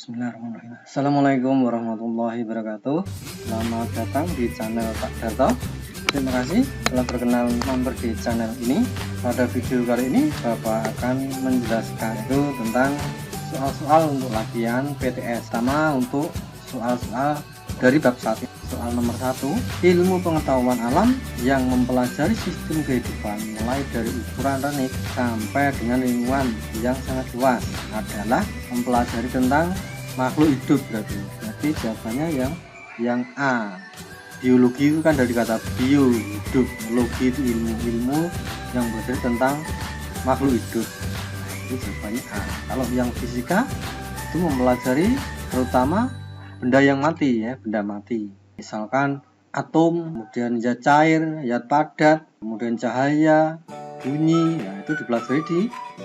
Bismillahirrahmanirrahim. Assalamualaikum warahmatullahi wabarakatuh. Selamat datang di channel Pak Darto. Terima kasih telah berkenan mampir di channel ini. Pada video kali ini Bapak akan menjelaskan itu tentang soal-soal untuk latihan PTS, sama untuk soal-soal dari bab 1. Soal nomor 1, ilmu pengetahuan alam yang mempelajari sistem kehidupan mulai dari ukuran renit sampai dengan lingkungan yang sangat luas adalah mempelajari tentang makhluk hidup. Berarti jawabannya yang A. Biologi itu kan dari kata bio, hidup. Logi itu ilmu yang berdiri tentang makhluk hidup. Itu jawabannya A. Kalau yang fisika itu mempelajari terutama benda yang mati, ya, benda mati. Misalkan atom, kemudian zat cair, zat padat, kemudian cahaya, bunyi, ya, itu dipelajari di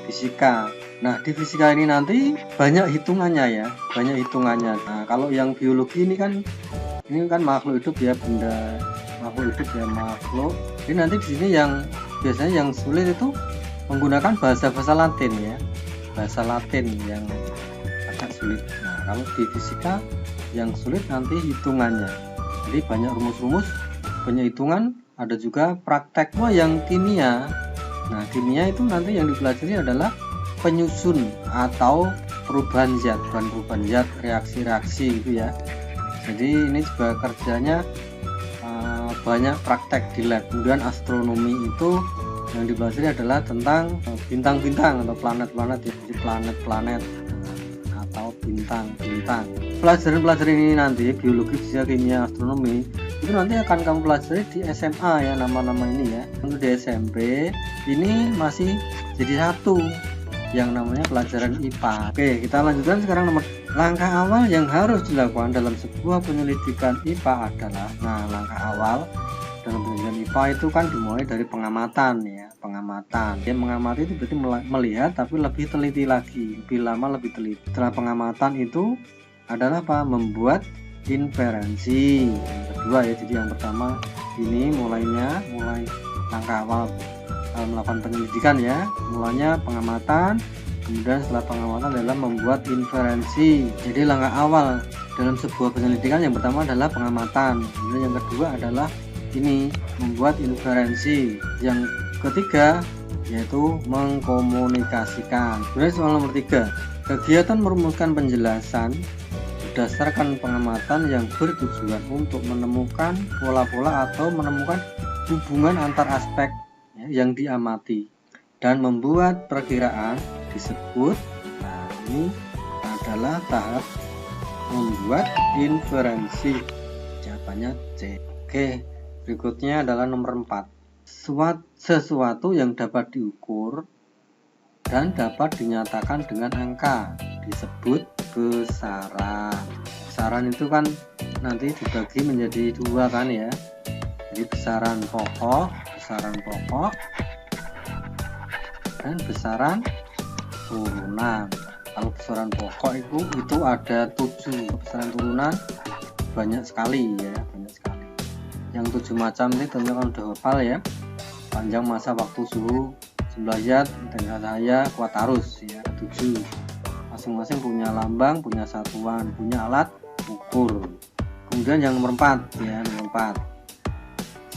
fisika. Nah, di fisika ini nanti banyak hitungannya, ya, banyak hitungannya. Nah, kalau yang biologi ini kan makhluk hidup, ya, benda makhluk hidup, ya, makhluk. Ini nanti di sini yang biasanya yang sulit itu menggunakan bahasa Latin, ya, bahasa Latin yang agak sulit. Nah, kalau di fisika yang sulit nanti hitungannya. Jadi banyak rumus-rumus, banyak hitungan, ada juga praktek. Yang kimia. Nah, kimia itu nanti yang dipelajari adalah penyusun atau perubahan zat, reaksi-reaksi gitu, ya. Jadi ini juga kerjanya banyak praktek di lab. Kemudian astronomi itu yang dipelajari adalah tentang bintang-bintang atau planet-planet, ya. Jadi planet-planet atau bintang-bintang. Pelajaran-pelajaran ini nanti biologi, fisika, kimia, astronomi itu nanti akan kamu pelajari di SMA, ya, nama-nama ini, ya. Untuk di SMP ini masih jadi satu yang namanya pelajaran IPA. Oke, kita lanjutkan sekarang nomor. Langkah awal yang harus dilakukan dalam sebuah penyelidikan IPA adalah, nah, langkah awal dalam penyelidikan IPA itu kan dimulai dari pengamatan, ya, pengamatan. Dia mengamati itu berarti melihat, tapi lebih teliti lagi, lebih lama, lebih teliti. Setelah pengamatan itu adalah apa? Membuat inferensi. Yang kedua, ya, jadi yang pertama ini mulai langkah awal melakukan penyelidikan, ya, mulanya pengamatan. Kemudian setelah pengamatan adalah membuat inferensi. Jadi langkah awal dalam sebuah penyelidikan yang pertama adalah pengamatan. Kemudian yang kedua adalah ini membuat inferensi. Yang ketiga yaitu mengkomunikasikan. Kemudian soal nomor 3, kegiatan merumuskan penjelasan berdasarkan pengamatan yang bertujuan untuk menemukan pola-pola atau menemukan hubungan antar aspek, ya, yang diamati dan membuat perkiraan disebut. Nah, ini adalah tahap membuat inferensi. Jawabannya C. Oke, berikutnya adalah nomor 4. Sesuatu yang dapat diukur dan dapat dinyatakan dengan angka disebut besaran. Besaran itu kan nanti dibagi menjadi 2, kan, ya. Jadi besaran pokok dan besaran turunan. Kalau besaran pokok itu ada 7, besaran turunan banyak sekali, ya, banyak sekali. Yang 7 macam ini tentunya kan udah hafal, ya. Panjang, masa, waktu, suhu, jumlah zat, intensitas cahaya, kuat arus, ya, 7. Masing-masing punya lambang, punya satuan, punya alat ukur. Kemudian yang nomor 4, ya, nomor 4.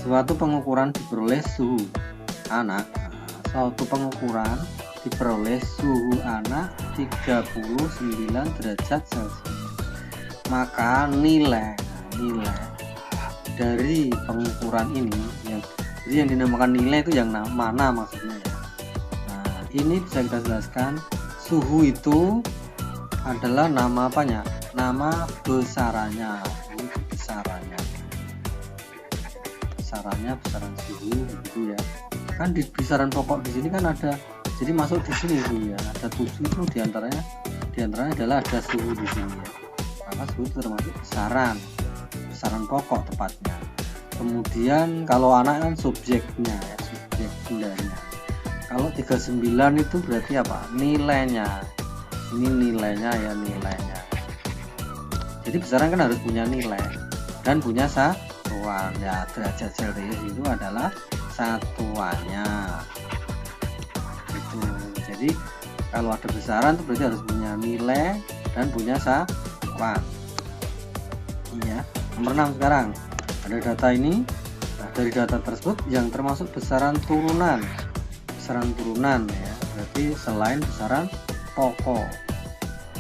Suatu pengukuran diperoleh suhu anak. Suatu pengukuran diperoleh suhu anak 39 derajat Celcius. Maka nilai dari pengukuran ini, yang dinamakan nilai itu yang mana maksudnya, ya. Nah, ini bisa kita jelaskan. Suhu itu adalah nama apanya? Nama besarannya. Ini besaran suhu, gitu, ya. Kan di besaran pokok di sini kan ada, jadi masuk di sini itu, ya, ada 7 itu diantaranya adalah ada suhu di sini, ya. Maka suhu itu termasuk besaran pokok tepatnya. Kemudian kalau anak kan subjeknya, ya, subjek bendanya. Kalau 39 itu berarti apa? Nilainya. Ini nilainya, ya, nilainya. Jadi besaran kan harus punya nilai dan punya satuan, ya. Derajat Celcius itu adalah satuannya. Gitu. Jadi kalau ada besaran itu berarti harus punya nilai dan punya satuan. Iya, nomor 6 sekarang. Ada data ini. Nah, dari data tersebut yang termasuk besaran turunan. Besaran turunan ya, berarti selain besaran pokok.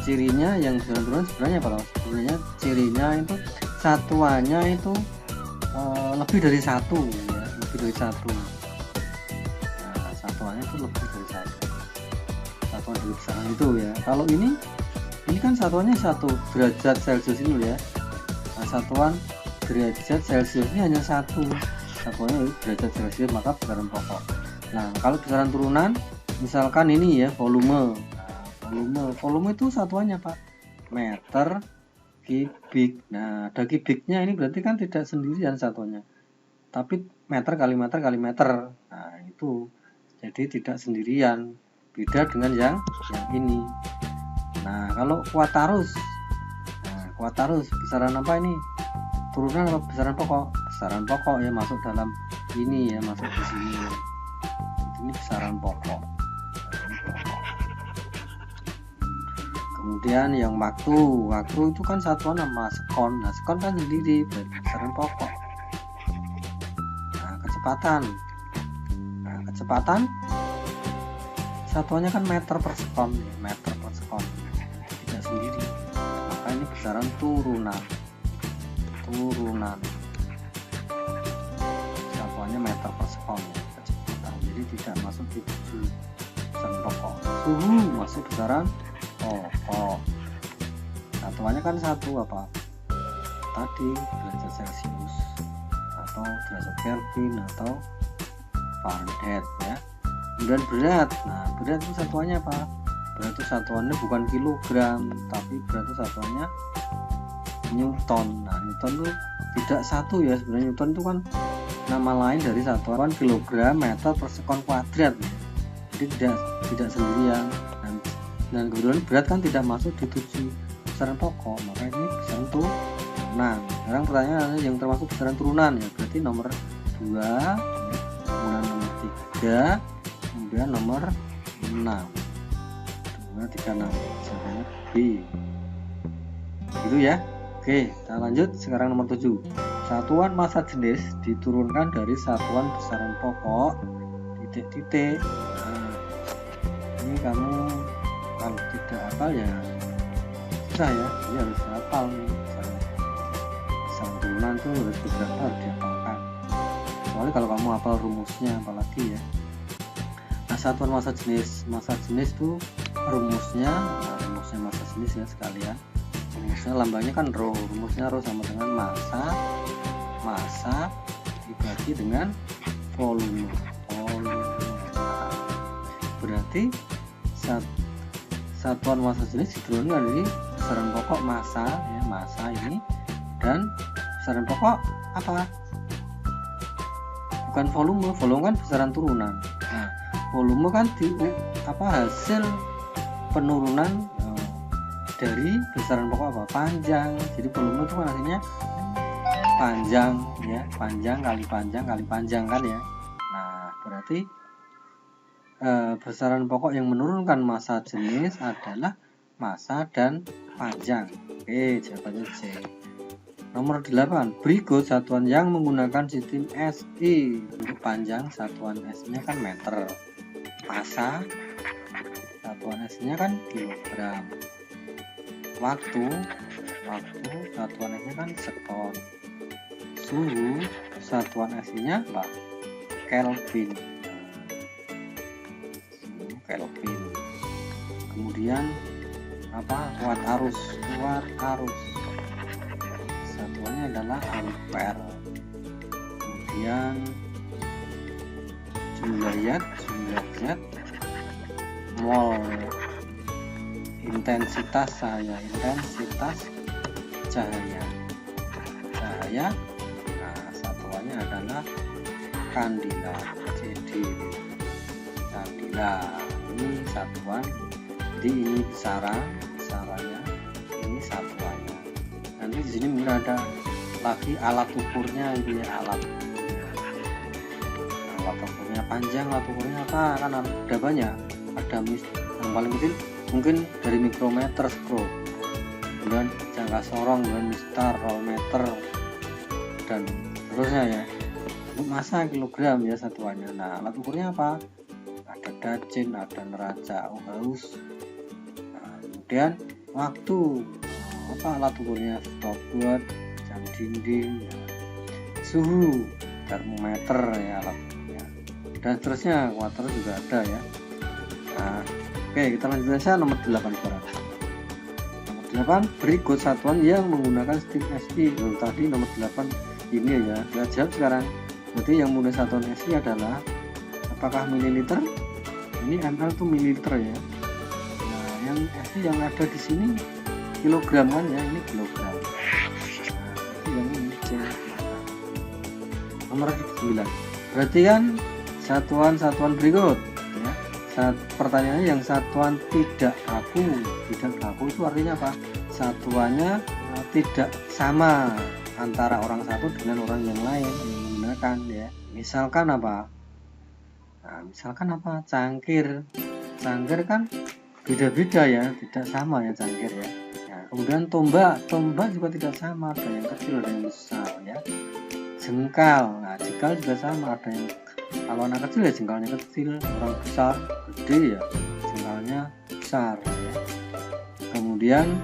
Cirinya yang besaran turunan sebenarnya apa? Sebenarnya cirinya itu satuannya itu lebih dari satu ya, lebih dari satu. Nah, satuannya itu lebih dari satu. Satuan dari besaran itu ya. Kalau ini kan satuannya 1 derajat Celcius ini ya. Nah, satuan derajat Celcius ini hanya 1. Satuannya derajat Celcius, maka besaran pokok. Nah, kalau besaran turunan misalkan ini ya volume. Nah, volume itu satuannya Pak, meter kubik. Nah, ada kubiknya ini berarti kan tidak sendirian satuannya, tapi meter kali meter kali meter. Nah, itu jadi tidak sendirian, beda dengan yang ini. Nah, kalau kuat arus, nah, kuat arus besaran apa ini? Turunan atau besaran pokok? Besaran pokok ya, masuk dalam ini ya, masuk di sini. Ini besaran pokok. Kemudian yang waktu itu kan satuan nama sekon. Nah, sekon kan sendiri berarti besaran pokok. Nah, kecepatan satuannya kan meter per sekon, tidak sendiri. Maka ini besaran turunan. Satuannya meter per sekon ya, kecepatan. Jadi tidak masuk di besaran pokok. Suhu masuk besaran pokok. Satuannya kan satu apa? Tadi derajat Celcius atau derajat Kelvin atau Fahrenheit ya. Kemudian berat. Nah, berat itu satuannya apa? Berat itu satuannya bukan kilogram, tapi berat itu satuannya Newton. Nah, Newton itu tidak satu ya, sebenarnya Newton itu kan nama lain dari satuan kilogram meter per sekon kuadrat ya. Jadi tidak sendirian. Dan kebetulan berat kan tidak masuk di 7 besaran pokok, maka ini besaran turunan. Sekarang pertanyaannya yang termasuk besaran turunan ya, berarti nomor 2, kemudian nomor 3, kemudian nomor 6. 2, 3, 6. Jawabannya B. Gitu ya. Oke, kita lanjut sekarang nomor 7. Satuan massa jenis diturunkan dari satuan besaran pokok titik-titik. Nah, ini kamu kalau tidak hafal ya susah ya, ini harus hafal nih. Besaran turunan itu harus beberapa harus dihafalkan. Soalnya kalau kamu hafal rumusnya apalagi ya. Nah, satuan massa jenis itu rumusnya massa jenis ya sekalian. Rumusnya lambangnya kan rho. Rumusnya rho sama dengan massa dibagi dengan volume. Berarti satuan massa jenis diturunkan dari besaran pokok massa ya, massa ini, dan besaran pokok apa? Bukan volume kan besaran turunan. Nah, volume kan hasil penurunan dari besaran pokok apa? Panjang. Jadi volume itu kan artinya panjang ya, panjang kali panjang kan ya. Nah, berarti besaran pokok yang menurunkan massa jenis adalah massa dan panjang. Oke, jawabannya C. Nomor 8. Berikut satuan yang menggunakan sistem SI. Untuk panjang satuan S-nya kan meter. Massa satuan S-nya kan kilogram. Waktu satuan S-nya kan sekon. Suhu satuan S-nya apa? Kelvin. Kemudian apa? Kuat arus satuannya adalah ampere. Kemudian jumlah zat mol. Intensitas cahaya nah, satuannya adalah kandela. Jadi kandela ini satuan, jadi ini besarannya, ini satuannya. Nanti di sini mungkin ada lagi alat ukurnya, ini alat ukurnya panjang, alat ukurnya apa, kan ada banyak. Ada yang paling kecil mungkin dari mikrometer kemudian jangka sorong, kemudian mistar, roll meter, dan seterusnya ya. Untuk massa kilogram ya satuannya. Nah, alat ukurnya apa? Ada dacin, ada neraca Auhaus. Nah, kemudian waktu, apa alat ukurnya? Stopwatch, jam dinding, ya. Suhu, termometer ya alat ukurnya, dan seterusnya. Water juga ada ya. Nah, oke, kita lanjut saja nomor 8 sekarang. Nomor 8, berikut satuan yang menggunakan stim SI. Tadi nomor 8 ini ya, kita jawab sekarang. Berarti yang menggunakan satuan SI adalah apakah mililiter? Ini ml itu mililiter ya. Nah, yang SI yang ada di sini kilogram kan ya, ini kilogram. Nah, yang ini C. Nomor 9. Berarti kan satuan-satuan berikut ya. Pertanyaannya yang satuan tidak baku. Tidak baku itu artinya apa? Satuannya tidak sama antara orang satu dengan orang yang lain yang menggunakan ya. Misalkan apa? Nah, misalkan apa? Cangkir. Cangkir kan beda-beda ya, tidak sama ya cangkir ya. Nah, kemudian tombak juga tidak sama, ada yang kecil ada yang besar ya. Jengkal, nah jengkal juga sama, ada yang kalau anak kecil ya jengkalnya kecil, orang besar gede ya jengkalnya besar ya. Kemudian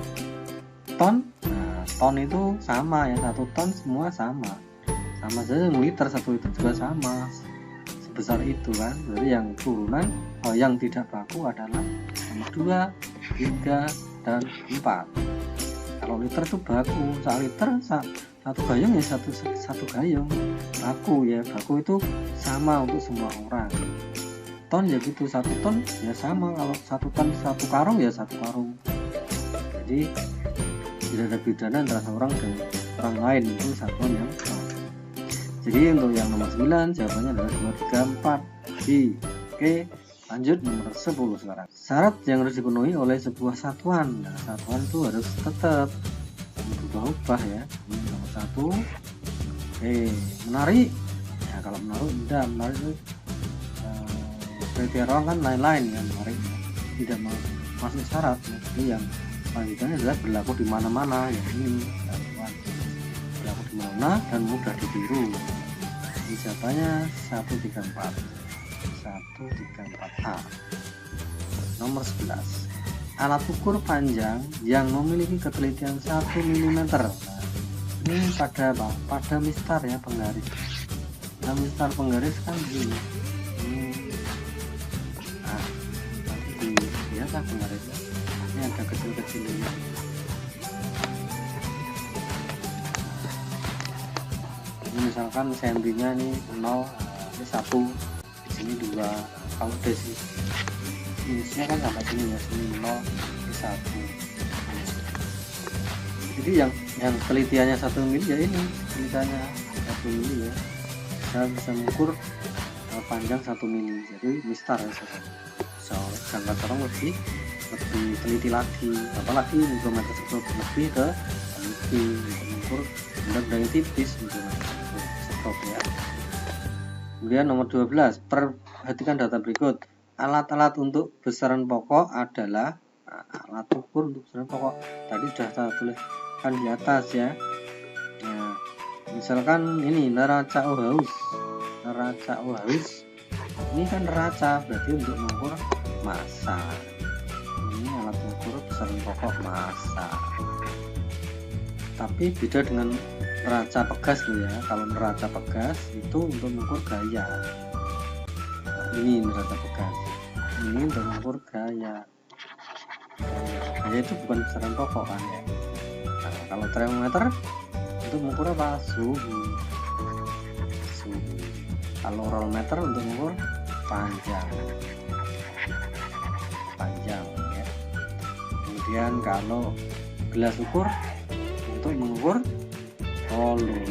ton, nah ton itu sama ya, 1 ton semua sama saja, liter 1 liter juga sama sebesar itu kan. Jadi yang turunan yang tidak baku adalah nomor 2, 3, dan 4. Kalau liter itu baku, 1 liter satu gayung ya satu gayung baku ya. Baku itu sama untuk semua orang. Ton ya gitu, 1 ton ya sama, kalau 1 ton 1 karung ya 1 karung. Jadi tidak ada bedanya antara seorang dan orang lain, itu satuan yang sama. Jadi untuk yang nomor 9 jawabannya adalah 2, 3, 4 B. Oke, lanjut nomor 10 sekarang. Syarat yang harus dipenuhi oleh sebuah satuan. Nah, satuan itu harus tetap berubah-ubah ya. Ini nomor 1. Menarik. Ya kalau menarik itu kriteria kan lain-lain ya, menarik ya. Tidak masuk syarat ya. Jadi yang selanjutnya adalah berlaku di mana-mana ya, ini satuan berlaku di mana dan mudah ditiru. Ini jawabannya 1, 3, 4 A. Nomor 11. Alat ukur panjang yang memiliki ketelitian 1 mm. Nah, ini pada mistar ya, penggaris. Nah, mistar penggaris kan begini. Nah, nanti dilihat lah penggarisnya. Ini ada kecil-kecil ini. Ini misalkan sentinya ini 0, ini 1, di sini 2. Kalau desi minusnya kan sampai sini ya, sini 0, ini 1. Jadi yang telitiannya 1 mili ya ini, telitiannya 1 mili ya. Saya bisa mengukur panjang 1 mili. Jadi mistar ya, jangka sorong lebih teliti lagi, apalagi mikrometer lebih ke teliti mengukur benar-benar tipis mikrometer ya. Kemudian nomor 12, perhatikan data berikut. Alat-alat untuk besaran pokok adalah alat ukur untuk besaran pokok. Tadi sudah saya tuliskan di atas ya. Nah, misalkan ini neraca Auhaus. Ini kan neraca, berarti untuk mengukur massa. Ini alat ukur besaran pokok massa. Tapi beda dengan neraca pegas tuh ya. Kalau neraca pegas itu untuk mengukur gaya. Ini neraca pegas, ini untuk mengukur gaya. Gaya itu bukan besaran pokok kan ya. Nah, kalau termometer untuk mengukur apa? Suhu. Kalau roll meter untuk mengukur panjang ya. Kemudian kalau gelas ukur untuk mengukur volume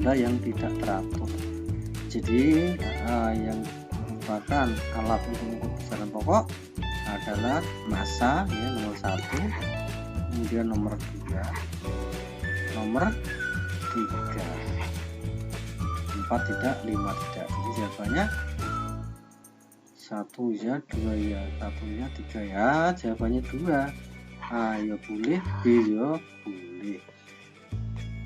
benda yang tidak teratur. Jadi yang merupakan alat untuk mengukur besaran pokok adalah massa ya, nomor 1, kemudian nomor 2, nomor 3, 4 tidak, 5 tidak. Jadi jawabannya 1 ya, 2 ya, 1 ya, 3 ya. Jawabannya 2. A ya boleh, B ya boleh.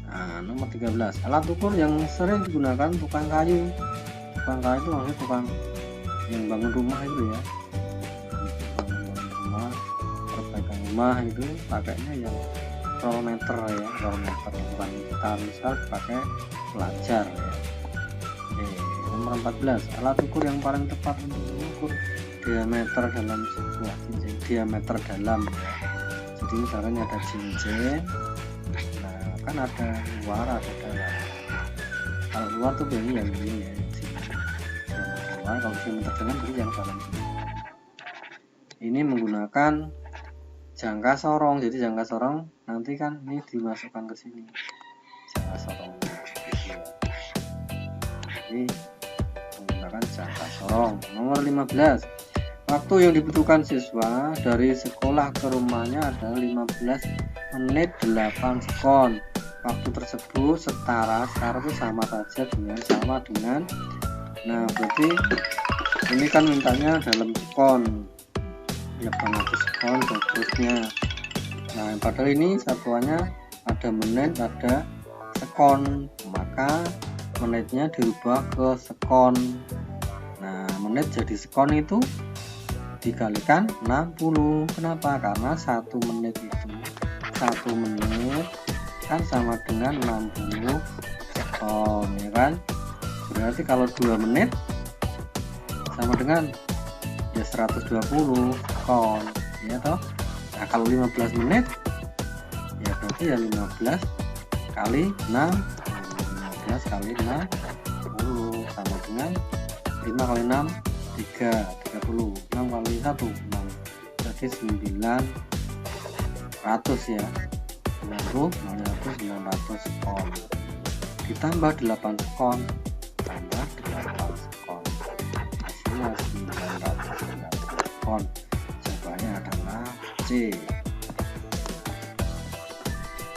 Nah, nomor 13. Alat ukur yang sering digunakan tukang kayu. Tukang kayu itu maksudnya tukang yang bangun rumah itu ya. Bangun rumah, perbaikan rumah itu pakainya yang rollmeter ya, rollmeter, bukan kita misal pakai pelajar ya. Oke, nomor 14. Alat ukur yang paling tepat untuk mengukur diameter dalam sebuah cincin, diameter dalam ya. Jadi misalkan ada cincin, nah kan ada luar ada dalam. Kalau luar tuh biasanya yang ini ya, yang luar. Kalau diameter dalam berarti yang dalam sini. Ini menggunakan jangka sorong. Jadi jangka sorong nanti kan ini dimasukkan ke sini, jangka sorong gitu ya. Jadi menggunakan jangka sorong. Nomor 15. Waktu yang dibutuhkan siswa dari sekolah ke rumahnya adalah 15 menit 8 sekon. Waktu tersebut setara itu sama dengan nah berarti ini kan mintanya dalam sekon 800 sekon dan terusnya. Nah padahal ini satuannya ada menit ada sekon, maka menitnya dirubah ke sekon. Nah menit jadi sekon itu dikalikan 60. Kenapa? Karena 1 menit itu 1 menit kan sama dengan 60 sekon ya kan. Berarti kalau 2 menit sama dengan ya 120 sekon ya toh. Nah kalau 15 menit ya berarti ya 15 kali 6, 15 kali 60 sama dengan 5 kali 6 30, 6 kali 1 6, jadi 900 ya, 900 sekon ditambah 8 sekon tambah 8 sekon hasilnya 990 sekon. Jawabannya adalah C.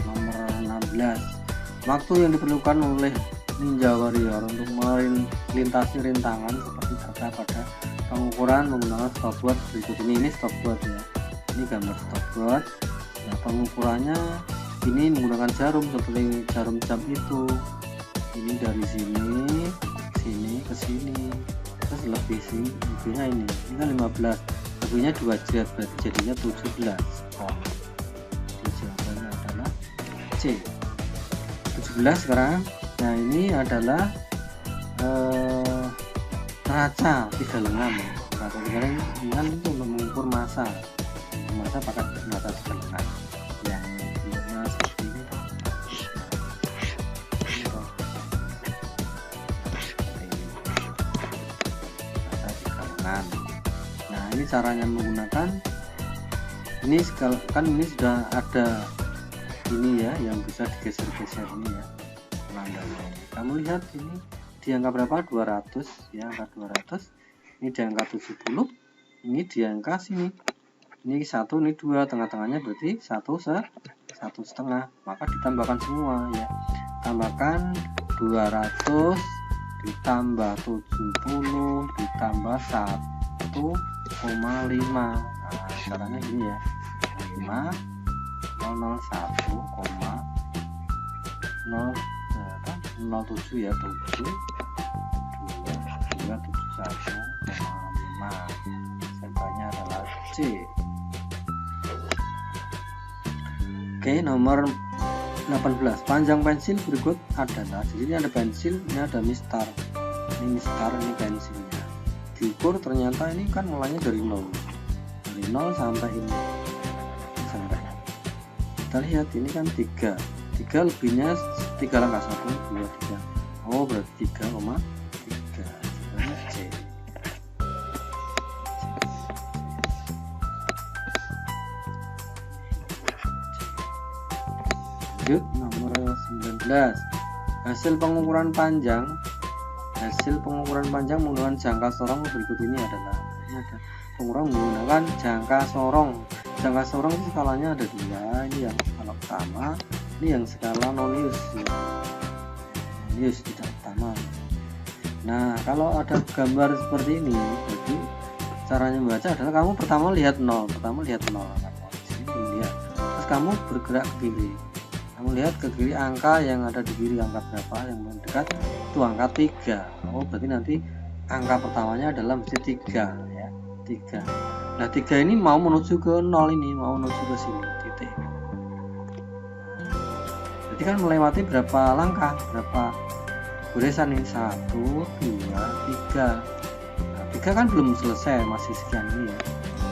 Nomor 16. Waktu yang diperlukan oleh Ninja Warrior untuk melintasi rintangan seperti kata pada pengukuran menggunakan stopwatch berikut ini. Ini stopwatch ya, ini gambar stopwatch. Nah pengukurannya ini menggunakan jarum seperti jarum jam itu. Ini dari sini ke sini terus lebih sini, lebihnya ini kan 15, lebihnya 2 jam berarti jadinya 17 sekon. Jadi jawabannya adalah C. 17 sekarang. Nah ini adalah neraca 3 lengan. Neraca 3 lengan itu untuk mengukur massa. Massa pakai neraca 3 lengan. Yang bentuknya seperti ini. Neraca 3 lengan. Nah ini caranya menggunakan. Ini kan ini sudah ada ini ya yang bisa digeser-geser ini ya. Kamu lihat ini di angka berapa? 200 ya, angka 200. Ini di angka 70, ini di angka sini. Ini 1, ini 2, tengah-tengahnya berarti 1 setengah. Maka ditambahkan semua ya. Tambahkan 200 ditambah 70 ditambah 1,5. Nah, caranya gini ya. 07 ya, 7 271,5. Jawabannya adalah C. Oke, nomor 18. Panjang pensil berikut adalah, jadi ini ada pensil, ini ada mistar. Ini mistar, ini pensilnya. Diukur ternyata ini kan mulainya dari 0. Dari 0 sampai ini. Sampai. Kita lihat ini kan 3 lebihnya 3 langkah 1, 2, 3. Oh berarti 3,3. Jawabannya C. Lanjut nomor 19. Hasil pengukuran panjang menggunakan jangka sorong berikut ini adalah, ini ada pengukuran menggunakan jangka sorong. Jangka sorong itu skalanya ada 2. Ini yang skala pertama, ini yang skala nonius ya. Nonius tidak utama. Nah kalau ada gambar seperti ini, jadi Caranya membaca adalah kamu pertama lihat 0, lihat. Terus kamu bergerak ke kiri. Kamu lihat ke kiri angka yang ada di kiri, angka berapa yang mendekat, itu angka 3. Oh, berarti nanti angka pertamanya adalah mesti 3 ya, 3. Nah 3 ini mau menuju ke 0, ini mau menuju ke sini titik. Jadi kan melewati berapa langkah, berapa goresan ini, 1, 2, 3. Nah 3 kan belum selesai, masih sekian ini ya.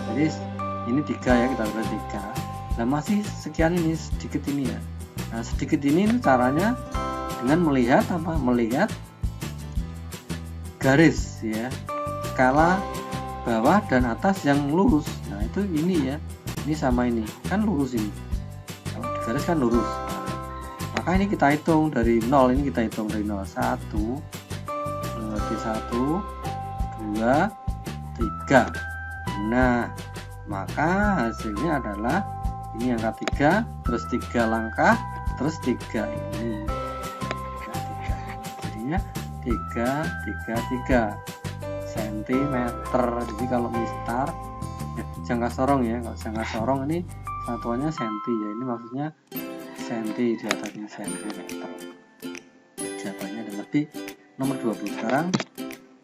Jadi ini 3 ya, kita lihat 3. Nah masih sekian ini, sedikit ini ya. Nah sedikit ini caranya dengan melihat apa? Melihat garis ya, skala bawah dan atas yang lurus. Nah itu ini ya, ini sama ini kan lurus, ini kalau di garis kan lurus. Maka ini kita hitung dari 0, ini kita hitung dari 0, 1, berarti 1, 2, 3. Nah maka hasilnya adalah ini angka 3, terus 3 langkah, terus 3 ini, 3. Jadinya 3 cm. Jadi kalau mistar ya, jangka sorong ya, kalau jangka sorong ini satuannya senti ya, ini maksudnya senti, di atas ini cm. Jawabannya adalah B, nomor 20.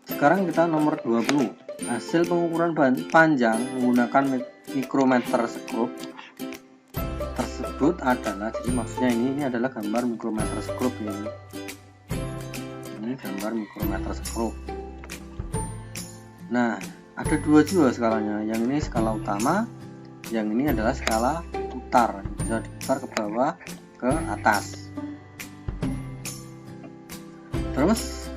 Sekarang kita nomor 20. Hasil pengukuran panjang menggunakan mikrometer skrup tersebut adalah, jadi maksudnya ini adalah gambar mikrometer skrup ya. Ini gambar mikrometer skrup. Nah ada 2 juga skalanya, yang ini skala utama, yang ini adalah skala putar, bisa diputar ke bawah ke atas. Terus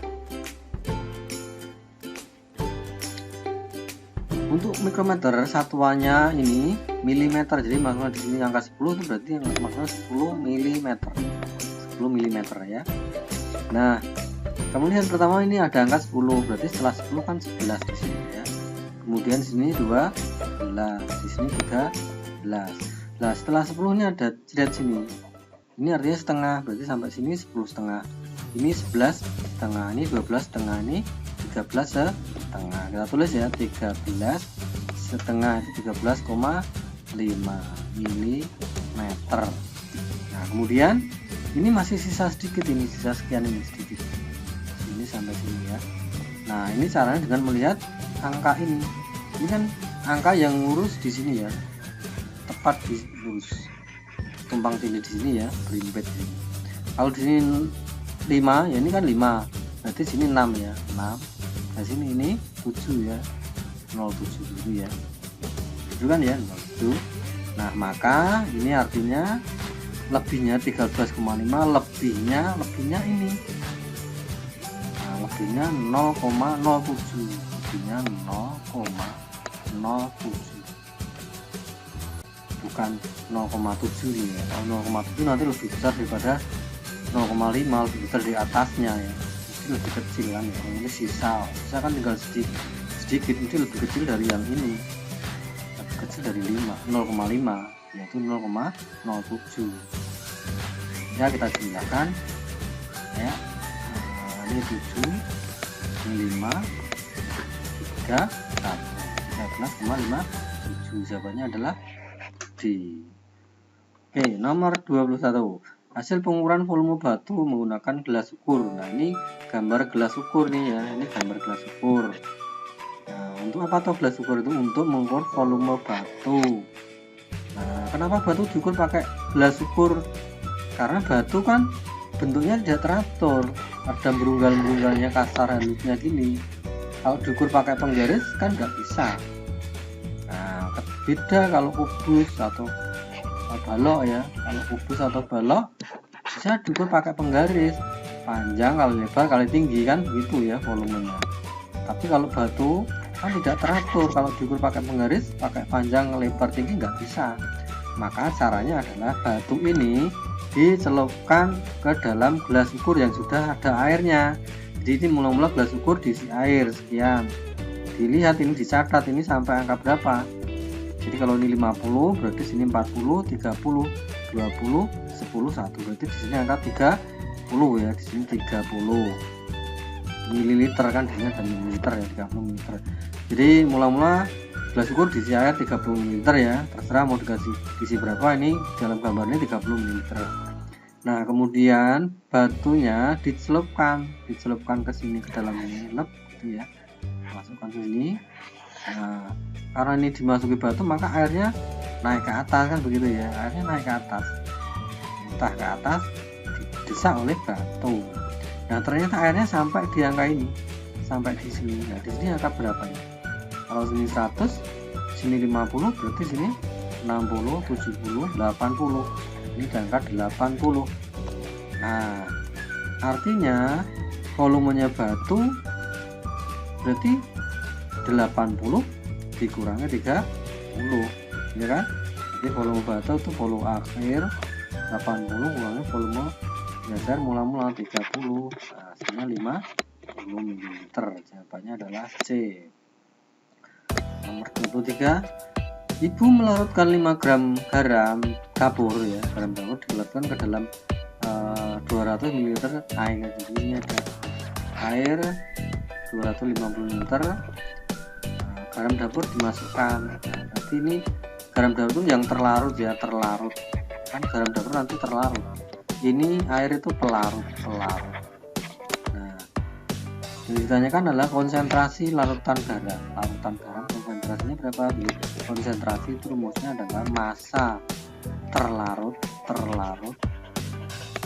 untuk mikrometer satuannya ini milimeter, jadi maksudnya di sini angka 10 itu berarti yang maksudnya 10 mm, 10 mm ya. Nah kamu lihat pertama ini ada angka 10, berarti setelah 10 kan 11 di sini ya. Kemudian di sini 12, di sini 13. Nah setelah 10 ini ada jeret sini, ini artinya setengah, berarti sampai sini 10 setengah, ini 11 setengah, ini 12 setengah, ini 13 setengah. Kita tulis ya, 13 setengah itu 13,5 mm. Nah kemudian ini masih sisa sedikit, ini sisa sekian, ini sedikit, ini sampai sini ya. Nah ini caranya dengan melihat angka ini kan angka yang lurus di sini ya, tepat di lurus, tumpang tindih di sini ya, berimpit ini. Kalau di sini 5 ya, ini kan 5, berarti sini 6 ya, 6. Nah sini ini 7 ya, 07 dulu ya, 7 kan ya, 07. Nah maka ini artinya lebihnya 13,5, lebihnya ini, nah, lebihnya 0,07, lebihnya 0,07, bukan 0,7 nih ya. Kalau 0,7 nanti lebih besar daripada 0,5, lebih besar di atasnya ya, ini lebih kecil kan ya. Ini sisa kan tinggal sedikit, ini lebih kecil dari yang ini, lebih kecil dari 0,5, yaitu 0,07 ya. Kita jumlahkan ya, ini 7, ini 5, 3, 1, 13,57. Jawabannya adalah D. Oke, nomor 21. Hasil pengukuran volume batu menggunakan gelas ukur. Nah ini gambar gelas ukur nih ya, ini gambar gelas ukur. Nah untuk apa tuh gelas ukur itu? Untuk mengukur volume batu. Nah kenapa batu diukur pakai gelas ukur? Karena batu kan bentuknya tidak teratur, ada berunggal-berunggalnya, kasar, halusnya gini. Kalau diukur pakai penggaris kan nggak bisa. Nah beda kalau kubus atau balok ya, kalau kubus atau balok bisa diukur pakai penggaris, panjang kali lebar kali tinggi kan begitu ya volumenya. Tapi kalau batu kan tidak teratur, kalau diukur pakai penggaris, pakai panjang lebar tinggi nggak bisa. Maka caranya adalah batu ini dicelupkan ke dalam gelas ukur yang sudah ada airnya. Jadi ini mula-mula gelas ukur diisi air sekian, dilihat ini, dicatat ini sampai angka berapa. Jadi kalau ini 50 berarti sini 40, 30, 20, 10, 1, berarti di sini angka 30 ya, di sini 30 ml ml kan, disini ada mililiter ya, 30 ml. Jadi mula-mula gelas ukur diisi air 30 ml ya, terserah mau diisi berapa. Ini dalam gambarnya 30 ml. Nah kemudian batunya dicelupkan ke sini, ke dalam ini, lep gitu ya, masukkan ke sini. Nah karena ini dimasuki batu maka airnya naik ke atas kan begitu ya, airnya naik ke atas, entah ke atas, didesak oleh batu. Nah ternyata airnya sampai di angka ini, sampai di sini. Nah di sini angka berapa ya? Kalau sini 100, sini 50, berarti sini 60, 70, 80. Ini di angka 80. Nah artinya volumenya batu berarti 80 dikurangi 30, ya kan? Jadi volume batu itu volume akhir 80 kurangi volume dasar mula-mula 30. Nah hasilnya 50 ml. Jawabannya adalah C. Nomor 23, ibu melarutkan 5 gram garam dapur ya, garam dapur dilarutkan ke dalam 200 ml air. Jadi ini ada air 250 ml, garam dapur dimasukkan. Nah, berarti ini garam dapur yang terlarut ya, terlarut kan, garam dapur nanti terlarut. Ini air itu pelarut. Nah yang ditanyakan adalah konsentrasi larutan garam. Konsentrasinya berapa? Konsentrasi itu rumusnya adalah massa terlarut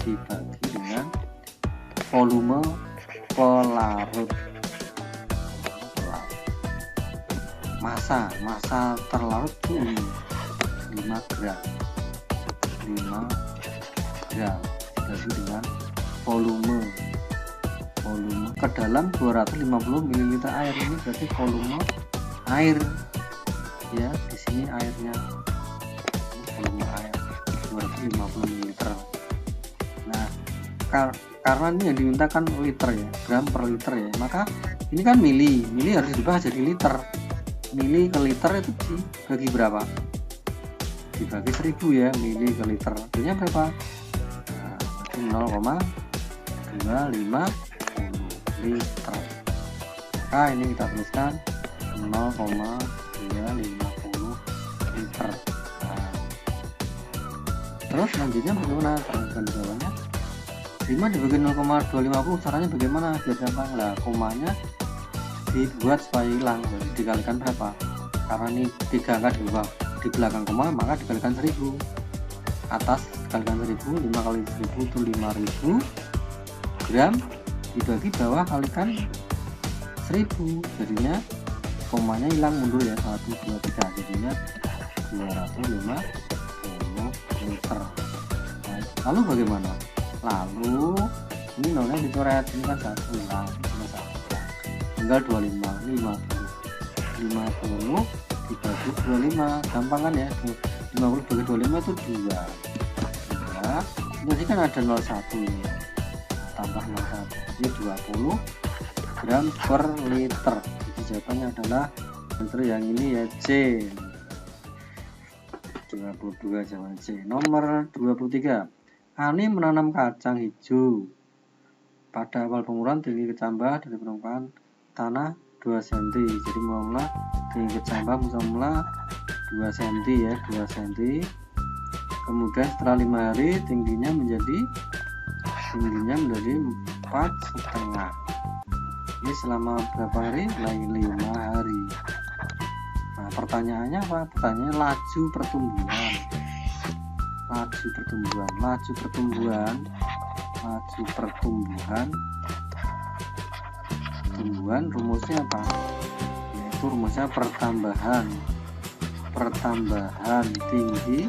dibagi dengan volume pelarut. Massa terlarut itu 5 gram dibagi dengan volume ke dalam 250 ml air. Ini berarti volume air ya, di sini airnya, ini volume air 250 ml. Nah karena ini yang dimintakan liter ya, gram per liter ya, maka ini kan mili harus diubah jadi liter. Mili ke liter itu dibagi berapa? Dibagi 1000 ya, mili ke liter. Artinya berapa? Nah, 0,250 liter. Maka ini kita tuliskan 0,250 liter. Nah, terus selanjutnya bagaimana? Jawabannya 5 dibagi 0,250, caranya bagaimana? Biar gampang lah, komanya dibuat supaya hilang, jadi dikalikan berapa? Karena ini 3 angka di belakang koma, maka dikalikan 1000. Atas dikalikan 1000, 5 kali 1000 itu 5000 gram, dibagi bawah kalikan 1000, jadinya komanya hilang, mundur ya, 1, 2, 3, jadinya 250 liter. Nah, lalu bagaimana? Lalu ini nolnya dicoret, ini kan 1 hilang, tinggal 25, ini 50 dibagi 25, gampang kan ya, 50 bagi 25 itu 2 ya, jadi kan ada 01 ini, tambah 01, ini 20 gram per liter. Jadi jawabannya adalah liter yang ini ya, C. 22 jawaban C. Nomor 23, Ani menanam kacang hijau. Pada awal pengurahan tinggi kecambah dari permukaan tanah 2 cm. Jadi mula tinggi kecambah mula 2 cm ya, 2 cm. Kemudian setelah 5 hari tingginya menjadi 4,5. Ini selama berapa hari? 5 hari. Nah pertanyaannya apa? Pertanyaannya laju pertumbuhan rumusnya apa? Yaitu rumusnya pertambahan tinggi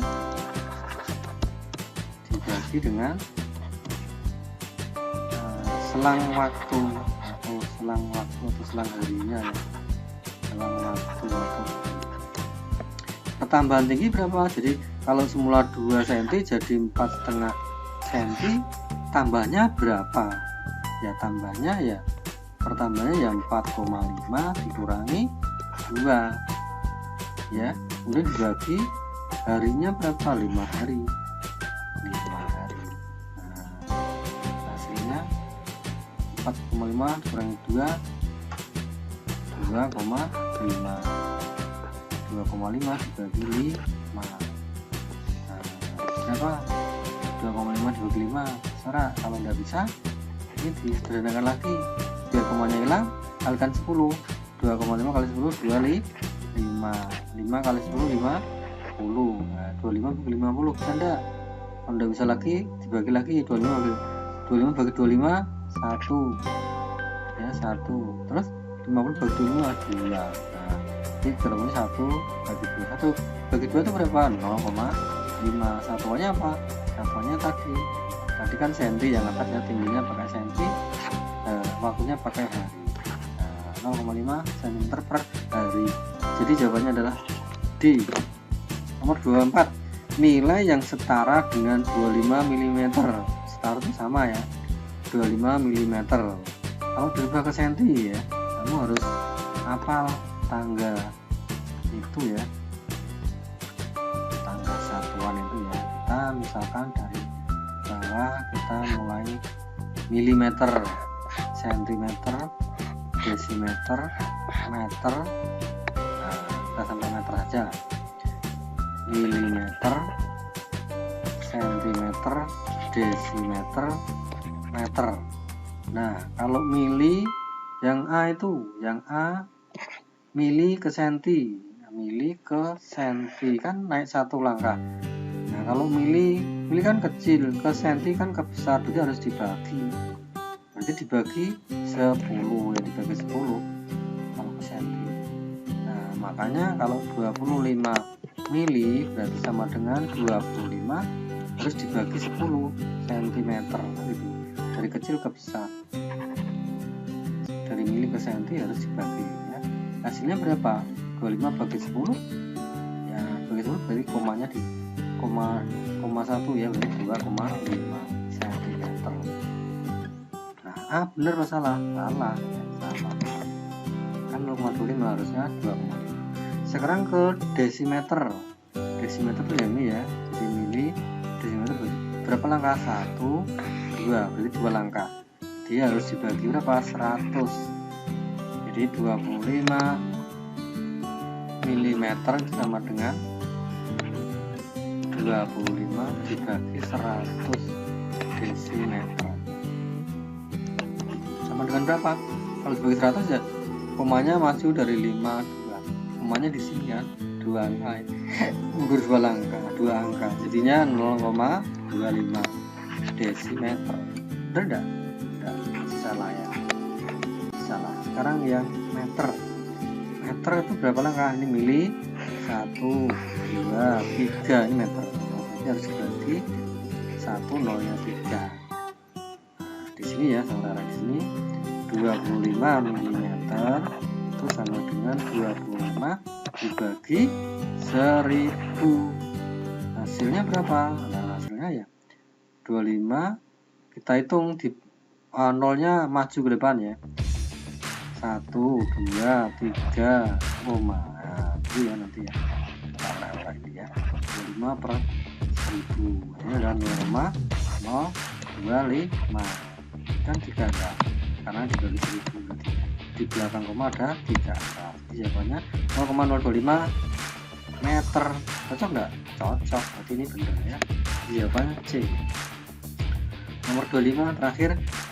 dibagi dengan selang waktu atau selang harinya ya, selang waktu. Pertambahan tinggi berapa? Jadi kalau semula 2 cm jadi 4,5 cm, tambahnya berapa? Ya tambahnya ya, pertambahannya ya 4,5 dikurangi 2 ya, kemudian dibagi harinya berapa? 5 hari. Nah hasilnya 4,5 dikurangi 2, 2,5 dibagi 5 berapa? 2,5 dibagi 5 terserah. Kalau nggak bisa ini disederhanakan lagi biar komanya hilang, kalikan 10. 2,5 kali 10 25, 5 kali 10 50. Nah, 25 bagi 50 bisa enggak? Kalau nggak bisa lagi dibagi lagi, 25 bagi 25 1 ya, 1. Terus 50 bagi 25 2. Nah, ini ketemu 1 bagi 2. 1 bagi 2 itu berapa? 0,5. Satuannya apa? Satuannya tadi kan senti yang atasnya, tingginya pakai senti, waktunya pakai hari. 0,5 cm per hari. Jadi jawabannya adalah D. Nomor 24, nilai yang setara dengan 25 mm. Setara itu sama ya, 25 mm. Kalau dirubah ke senti ya, kamu harus hafal tangga itu ya, tangga satuan itu ya. Kita misalkan dari bawah kita mulai milimeter, sentimeter, desimeter, meter. Nah, kita sampai meter aja. Milimeter, sentimeter, desimeter, meter. Nah, kalau mili yang A itu, yang A mili ke senti, mili ke senti kan naik 1 langkah. Nah, kalau mili kan kecil, ke senti kan ke besar, jadi harus dibagi. Berarti dibagi 10 ya, dibagi 10 kalau ke senti. Nah, makanya kalau 25 mili berarti sama dengan 25 harus dibagi 10 cm gitu. Dari kecil ke besar, dari mili ke senti harus dibagi ya. Hasilnya berapa? 25 bagi 10 ya, bagi 10 berarti komanya di koma 1 ya, berarti 2,5 cm. Nah, bener atau salah? Salah ya, salah kan 0,25 harusnya 2,5. Sekarang ke desimeter. Desimeter itu yang ini ya, jadi mili, desimeter berapa langkah? 1, 2, berarti 2 langkah. Dia harus dibagi berapa? 100. Jadi 25 mm sama dengan 25 dibagi 100 desimeter. Sama dengan berapa? Kalau dibagi 100 ya, komanya maju dari 5, 2. Komanya di sini kan 2 angka, mundur 2 angka, jadinya 0,25 desimeter. Benar enggak? Salah ya, salah. Sekarang yang meter. Meter itu berapa langkah? Ini mili 1, 2, 3, ini meter. Jadi harus dibagi 1, 0-nya 3. Nah, di sini ya saudara, di sini 25 mm itu sama dengan 25 dibagi 1000. Hasilnya berapa? Nah, hasilnya ya 25, kita hitung di nolnya maju ke depan ya, 1, 2, 3, nah, itu ya nanti ya kita ini ya, 25 per 1000 ini adalah 0,025 kan 3 angka karena dibagi 1000 berarti di belakang koma ada 3 angka. Jawabannya 0,025 meter. Cocok nggak? Cocok, berarti ini benar ya. Jawabannya C. Nomor 25 terakhir,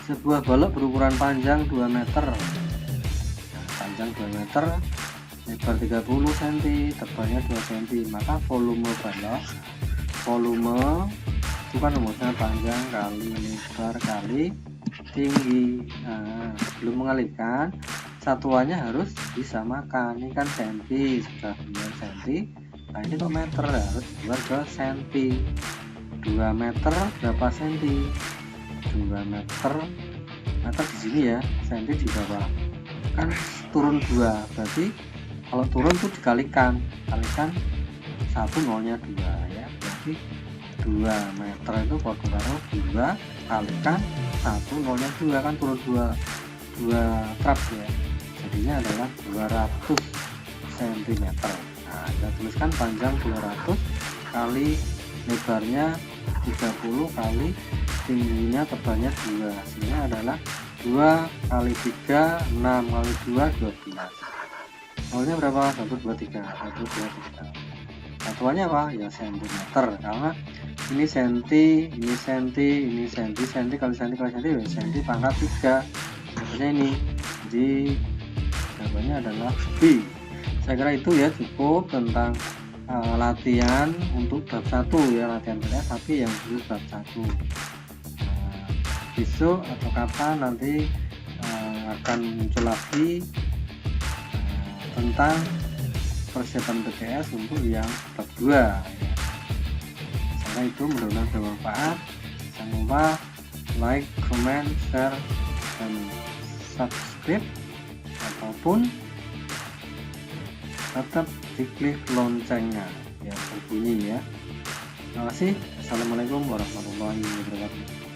sebuah balok berukuran panjang 2 meter. Nah, panjang 2 meter, lebar 30 cm, tebalnya 2 cm. Maka volume balok, volume itu kan rumusnya panjang kali lebar kali tinggi. Nah, sebelum mengalihkan satuannya harus disamakan. Ini kan senti, sudah 2 senti. Nah, ini kok meter, harus keluar ke senti. 2 meter berapa senti? 2 meter di sini ya, senti di bawah kan turun 2, berarti kalau turun tuh dikalikan 1, 0-nya 2 ya, berarti 2 meter itu kalau 2 kalikan 1, 0-nya 2 kan turun 2 trap ya, jadinya adalah 200 cm. Nah, kita tuliskan panjang 200 kali lebarnya 30 kali tingginya tebalnya 2, hasilnya adalah 2 kali 3 6 kali 2 12. Soalnya berapa? 1 2 3 1 2 3. Satuannya apa? Ya sentimeter, karena ini senti, ini senti, ini senti, senti kali senti kali senti, ya senti pangkat 3. Sebenarnya ini. Jadi jawabannya adalah B. Saya kira itu ya, cukup tentang latihan untuk bab 1 ya, latihan berat tapi yang khusus bab 1. Besok atau kapan nanti akan muncul lagi tentang persiapan PTS untuk yang bab 2 ya. Karena itu mudah-mudahan bermanfaat. Jangan lupa like, comment, share, dan subscribe, ataupun tetap diklik loncengnya ya, berbunyi ya. Terima kasih. Assalamualaikum warahmatullahi wabarakatuh.